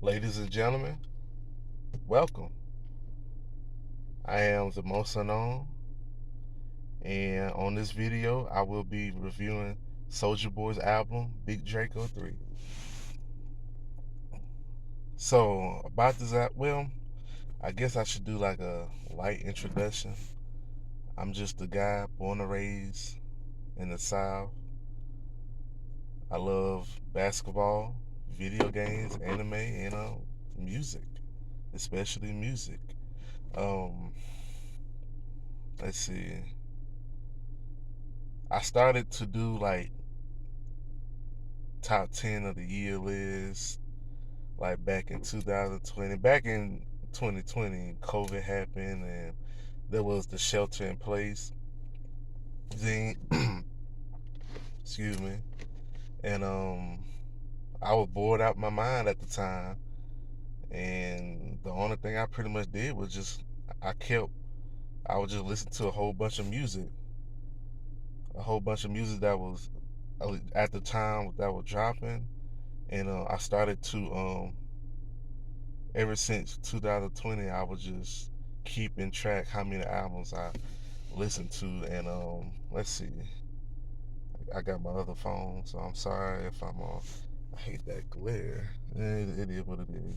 Ladies and gentlemen, welcome. I am the most unknown, and on this video, I will be reviewing Soulja Boy's album, Big Draco 3. So, about this well, I guess I should do like a light introduction. I'm just a guy born and raised in the South. I love basketball, video games, anime, and music, especially music. Um, let's see. I started to do like top 10 of the year list like back in 2020. Back in 2020, COVID happened and there was the shelter in place. Then, excuse me. And I was bored out my mind at the time. And the only thing I pretty much did was just, I kept, I would just listen to a whole bunch of music. A whole bunch of music that was at the time that was dropping. And I started to ever since 2020, I was just keeping track how many albums I listened to. And let's see, I got my other phone, so I'm sorry if I'm on. I hate that glare. It is what it is.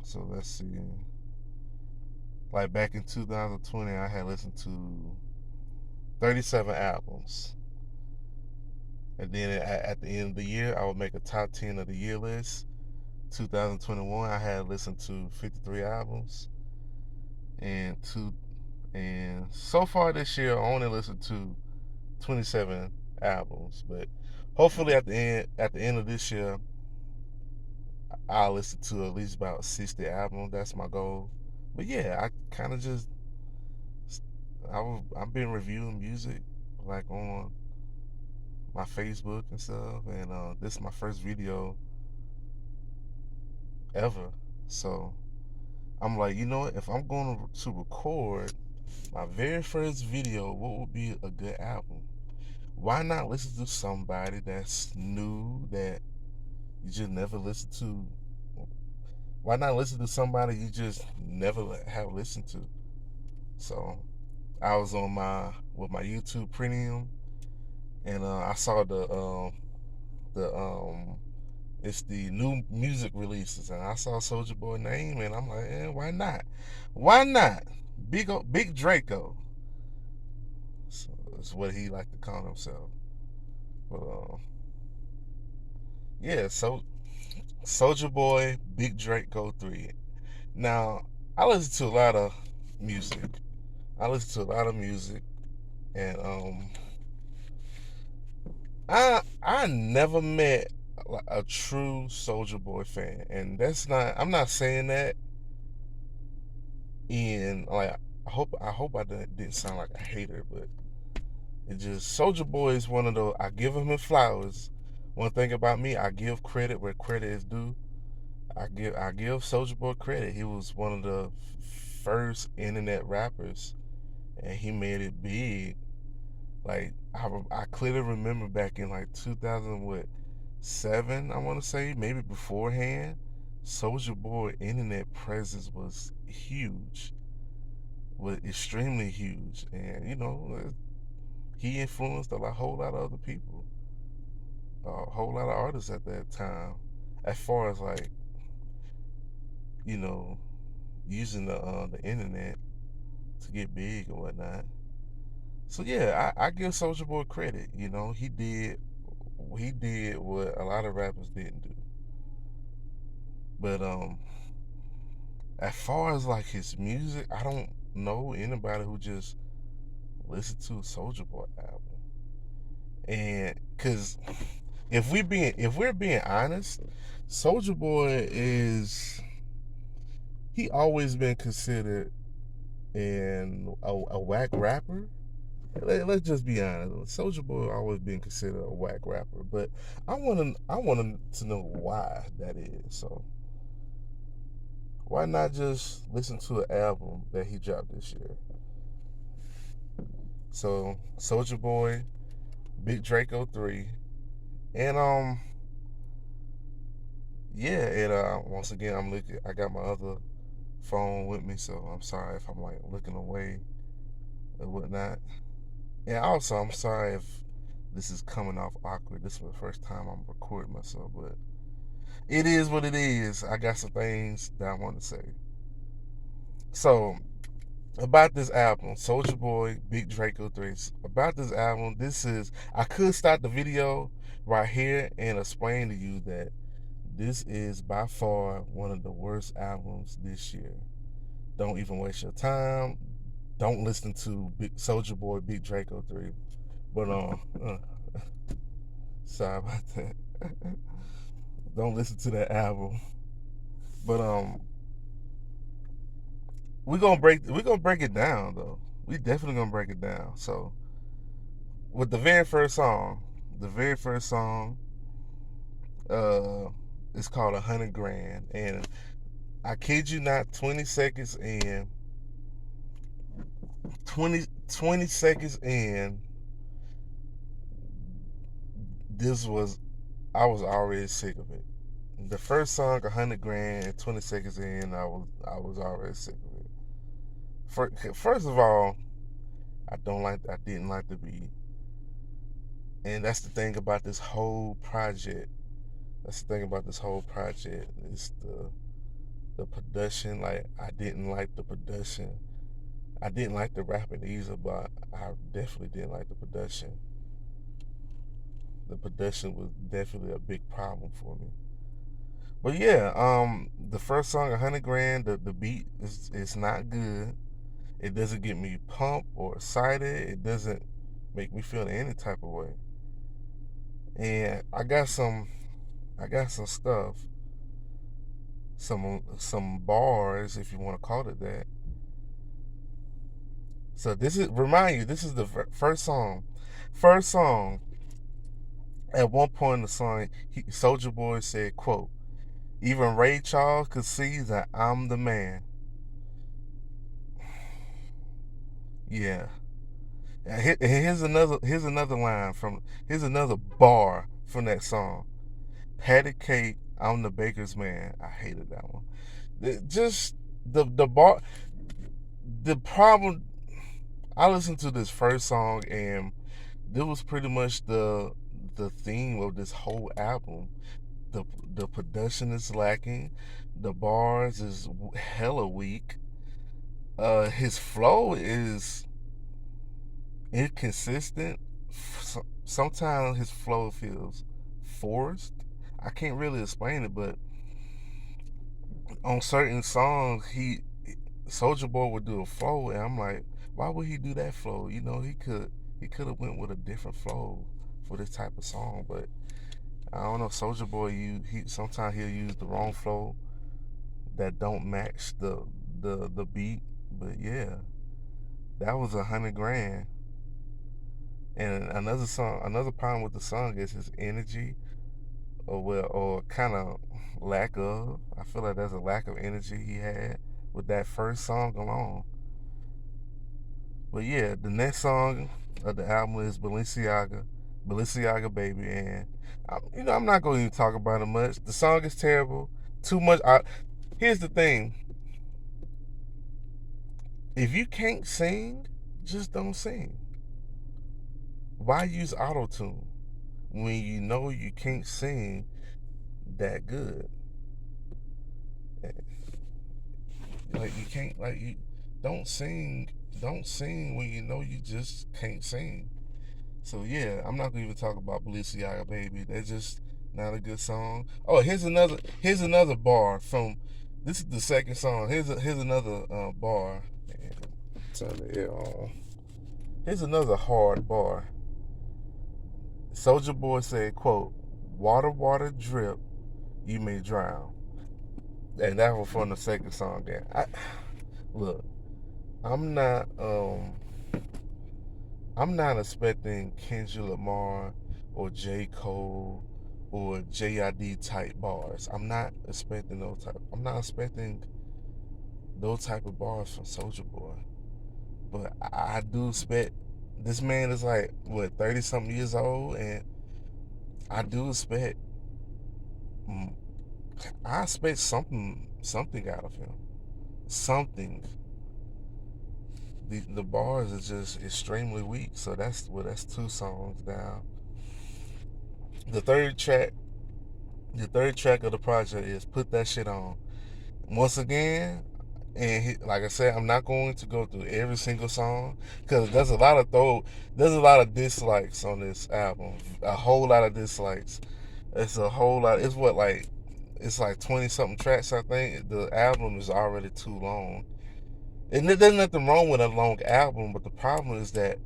So let's see. Like back in 2020, I had listened to 37 albums. And then at the end of the year, I would make a top 10 of the year list. 2021, I had listened to 53 albums. And so far this year, I only listened to 27 albums. But hopefully at the end of this year, I'll listen to at least about 60 albums. That's my goal. But yeah, I kind of just I've been reviewing music like on my Facebook and stuff, and this is my first video ever. So I'm like, you know what? If I'm going to record my very first video, what would be a good album? Why not listen to somebody that's new that you just never listened to? Why not listen to somebody you just never have listened to? So I was on my with my YouTube Premium, and I saw the it's the new music releases, and I saw Soulja Boy name, and I'm like, why not? Why not? Big Draco. So it's what he like to call himself. But yeah, so Soulja Boy, Big Draco 3. Now, I listen to a lot of music. I listen to a lot of music, and I never met a true Soulja Boy fan, and that's not. I'm not saying that in like. I hope I didn't sound like a hater, but it just Soulja Boy is one of those. I give him his flowers. One thing about me, I give credit where credit is due. I give Soulja Boy credit. He was one of the first internet rappers, and he made it big. Like I clearly remember back in like 2007, I want to say maybe beforehand, Soulja Boy internet presence was huge, was extremely huge, and he influenced a whole lot of other people, a whole lot of artists at that time, as far as like you know using the internet to get big and whatnot. So yeah, I give Soulja Boy credit. He did what a lot of rappers didn't do. But as far as like his music, I don't know anybody who just listened to a Soulja Boy album. And cause if we're being honest, Soulja Boy is he always been considered a whack rapper. Let's just be honest. Soulja Boy always been considered a whack rapper, but I want to know why that is. So why not just listen to an album that he dropped this year? So Soulja Boy, Big Draco 3, and yeah, and once again, I'm looking. I got my other phone with me, so I'm sorry if I'm like looking away or whatnot. And also, I'm sorry if this is coming off awkward. This is the first time I'm recording myself, but it is what it is. I got some things that I want to say. So, about this album, Soulja Boy, Big Draco 3. About this album, I could start the video right here and explain to you that this is by far one of the worst albums this year. Don't even waste your time. Don't listen to Soulja Boy, Big Draco 3. But sorry about that. Don't listen to that album. But we're gonna break it down though. We definitely gonna break it down. So with the very first song, uh, it's called 100 Grand, and I kid you not, 20 seconds in, this was I was already sick of it. The first song, 100 Grand, 20 seconds in, I was already sick of it. First of all, I didn't like the beat, and that's the thing about this whole project. That's the thing about this whole project. It's the production. Like, I didn't like the production. I didn't like the rapping either, but I definitely didn't like the production. The production was definitely a big problem for me. But yeah, the first song, 100 Grand, the beat is not good. It doesn't get me pumped or excited. It doesn't make me feel any type of way. And I got some stuff, some bars, if you want to call it that. So remind you, this is the first song. First song. At one point in the song, Soulja Boy said, "quote Even Ray Charles could see that I'm the man." Yeah. Here's another bar from that song. Patty Cake, I'm the baker's man. I hated that one. Just the bar. The problem. I listened to this first song, and this was pretty much the theme of this whole album. The the production is lacking. The bars is hella weak. His flow is inconsistent. Sometimes his flow feels forced. I can't really explain it, but on certain songs, Soulja Boy would do a flow, and I'm like, why would he do that flow? He could have went with a different flow for this type of song, but I don't know. Soulja Boy, he sometimes he'll use the wrong flow that don't match the beat. But yeah, that was 100 Grand. And another problem with the song is his energy, or kind of lack of. I feel like there's a lack of energy he had with that first song alone. But yeah, the next song of the album is Balenciaga Baby, and I'm not going to even talk about it much. The song is terrible, too much. Here's the thing: if you can't sing, just don't sing. Why use auto tune when you know you can't sing that good? Like, you can't, like, you don't sing when you know you just can't sing. So yeah, I'm not gonna even talk about Balenciaga Baby. That's just not a good song. Oh, here's another bar from. This is the second song. Here's another bar. Man, turn the air on. Here's another hard bar. Soulja Boy said, "quote Water, water drip, you may drown." And that was from the second song. There, look, I'm not I'm not expecting Kendrick Lamar or J. Cole or JID type bars. I'm not expecting those type of bars from Soulja Boy. But I do expect. This man is like, what, 30 something years old, and I do expect I expect something out of him. Something. The bars are just extremely weak. So that's two songs down. The third track, the third track of the project is "Put That Shit On." Once again, and like I said, I'm not going to go through every single song because there's a lot of dislikes on this album. A whole lot of dislikes. It's a whole lot. It's like 20 something tracks. I think the album is already too long. And there's nothing wrong with a long album, but the problem is that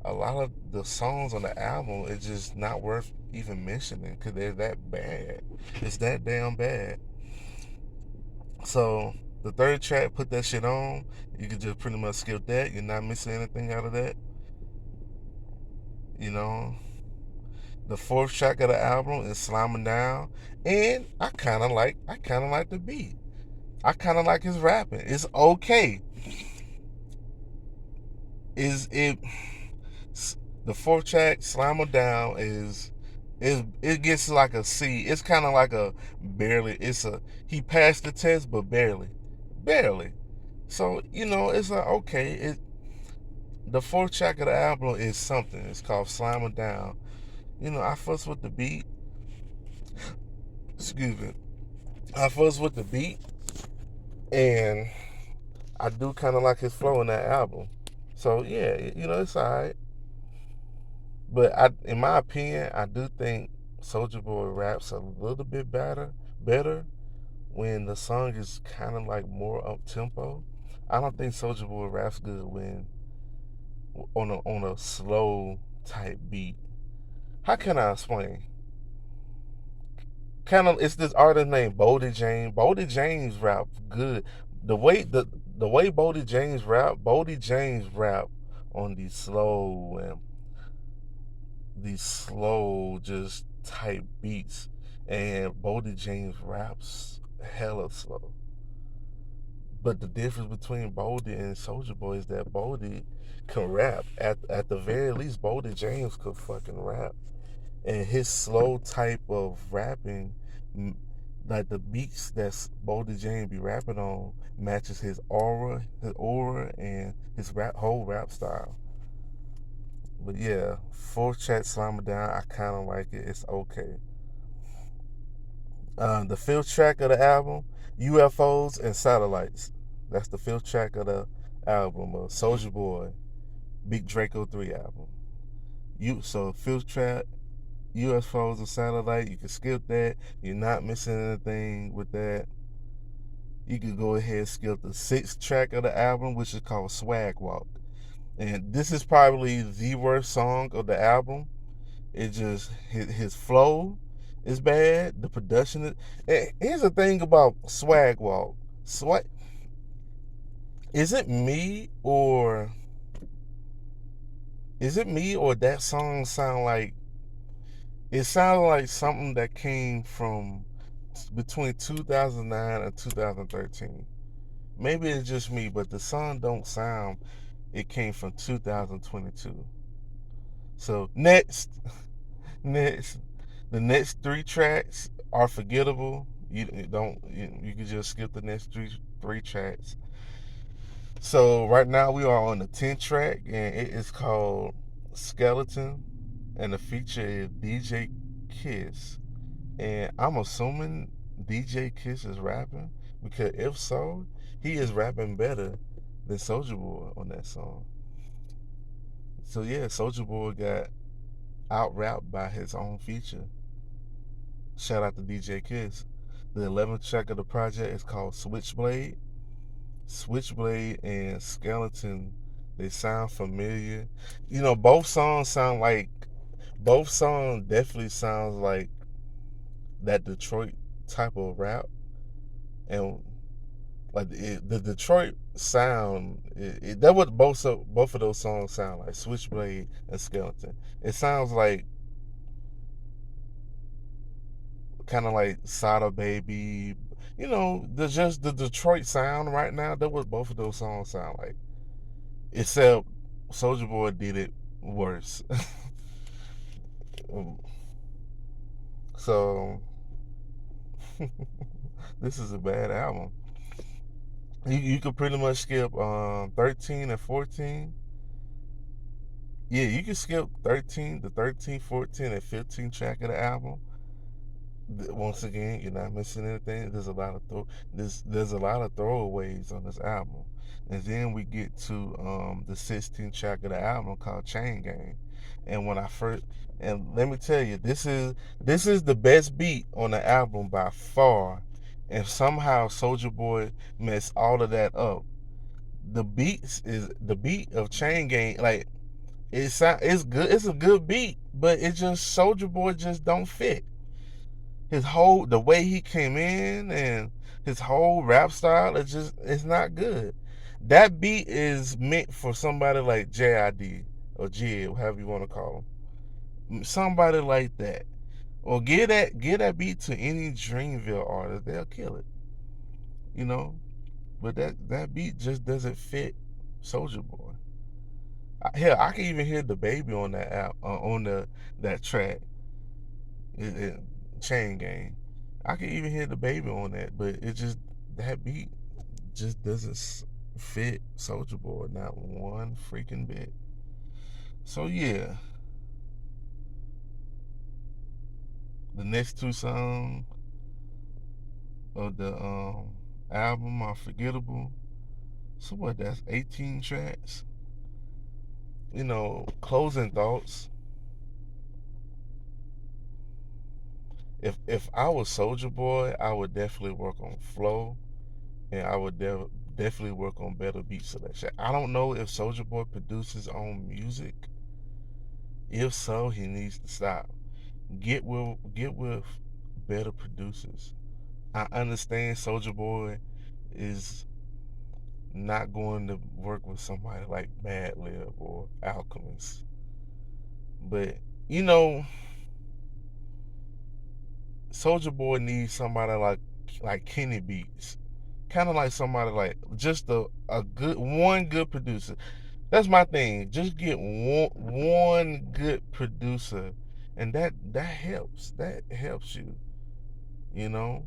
a lot of the songs on the album is just not worth even mentioning because they're that bad. It's that damn bad. So the third track, "Put That Shit On," you can just pretty much skip that. You're not missing anything out of that. You know. The fourth track of the album is "Slamming Down," and I kind of like the beat. I kind of like his rapping. It's okay. Is it the fourth track, "Slam Down," is it gets like a C. It's kind of like a barely. It's a he passed the test, but barely, barely. So it's like okay. The fourth track of the album is something. It's called "Slam Down." I fuss with the beat. Excuse me. I fuss with the beat, and I do kind of like his flow in that album. So yeah, it's alright. But in my opinion, I do think Soulja Boy raps a little bit better when the song is kind of like more up tempo. I don't think Soulja Boy raps good when on a slow type beat. How can I explain? Kind of, it's this artist named Bodie James. Bodie James rap good. The way the way Bodie James rap on these slow just type beats, and Bodie James raps hella slow. But the difference between Bodie and Soulja Boy is that Bodie can rap. At the very least, Bodie James could fucking rap, and his slow type of rapping, like the beats that Bodie James be rapping on, matches his aura, and his whole rap style. But yeah, fourth track, "Slam It Down," I kind of like it. It's okay. The fifth track of the album, "UFOs and Satellites." That's the fifth track of the album of Soulja Boy, Big Draco 3 album. Fifth track, "UFOs and Satellite." You can skip that. You're not missing anything with that. You can go ahead and skip the sixth track of the album, which is called "Swag Walk." And this is probably the worst song of the album. It just his flow is bad. The production is. Here's the thing about "Swag Walk." Swag. Is it me or that song sound like it sounds like something that came from between 2009 and 2013. Maybe it's just me, but the song don't sound it came from 2022. So next, the next three tracks are forgettable. You can just skip the next three tracks. So right now we are on the 10th track, and it is called "Skeleton," and the feature is DJ Kiss. And I'm assuming DJ Kiss is rapping because if so, he is rapping better than Soulja Boy on that song. So yeah, Soulja Boy got out rapped by his own feature. Shout out to DJ Kiss. The 11th track of the project is called "Switchblade." Switchblade and Skeleton, they sound familiar. Both songs definitely sounds like that Detroit type of rap, and like the Detroit sound. That what both of those songs sound like. Switchblade and Skeleton. It sounds like kind of like Sada Baby. Just the Detroit sound right now. That what both of those songs sound like. Except Soulja Boy did it worse. So This is a bad album. You could pretty much skip 13 and 14. Yeah, you can skip 13, the 13, 14, and 15 track of the album. Once again, you're not missing anything. There's a lot of throwaways on this album, and then we get to the 16th track of the album called Chain Gang. And when I first and let me tell you, this is the best beat on the album by far, and somehow Soulja Boy messed all of that up. The beat of Chain Gang, like it's good. It's a good beat, but it just Soulja Boy just don't fit. The way he came in and his whole rap style, it's not good. That beat is meant for somebody like JID or Jid, however you want to call him. Somebody like that. Or give that beat to any Dreamville artist, they'll kill it. You know? But that beat just doesn't fit Soulja Boy. Hell, I can even hear the baby on that on that track. It, Chain Gang. I can even hear the baby on that, but that beat just doesn't fit Soulja Boy, not one freaking bit. So yeah, the next two songs of the album are forgettable. So what? That's 18 tracks. Closing thoughts. If I was Soulja Boy, I would definitely work on flow, and I would definitely work on better beat selection. I don't know if Soulja Boy produces his own music. If so, he needs to stop. Get with better producers. I understand Soulja Boy is not going to work with somebody like Madlib or Alchemist, but you know, Soulja Boy needs somebody like Kenny Beats, kind of like somebody like just a good producer. That's my thing. Just get one good producer, and that helps. That helps you, you know.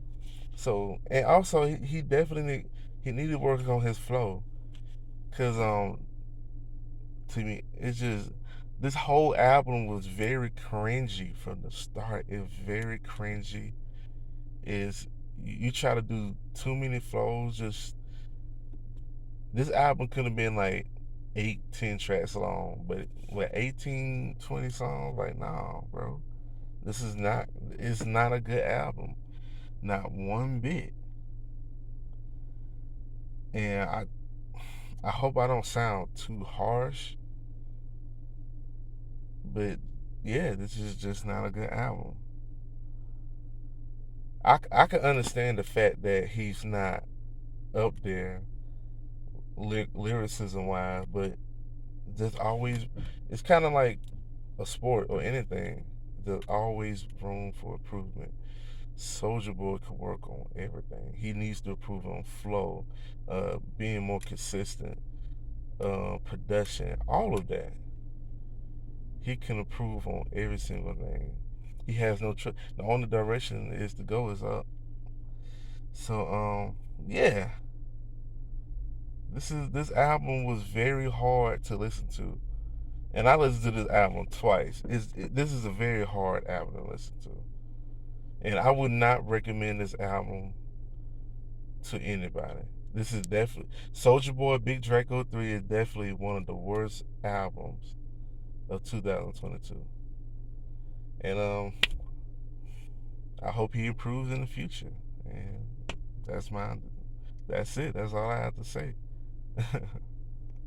So and also he definitely he needed to work on his flow, cause to me it's just this whole album was very cringy from the start. It was very cringy. Is you try to do too many flows, just this album could have been like 8, 10 tracks long, but with 18, 20 songs, like, nah, bro. This is not, it's not a good album. Not one bit. And I hope I don't sound too harsh, but yeah, this is just not a good album. I can understand the fact that he's not up there lyricism wise, but there's always, it's kind of like a sport or anything. There's always room for improvement. Soulja Boy can work on everything. He needs to improve on flow, being more consistent, production, all of that. He can improve on every single thing. He has no choice. The only direction is to go is up. So yeah, this album was very hard to listen to, and I listened to this album twice. This is a very hard album to listen to, and I would not recommend this album to anybody. This is definitely Soulja Boy Big Draco 3 is definitely one of the worst albums of 2022. And I hope he improves in the future. And that's it. That's all I have to say.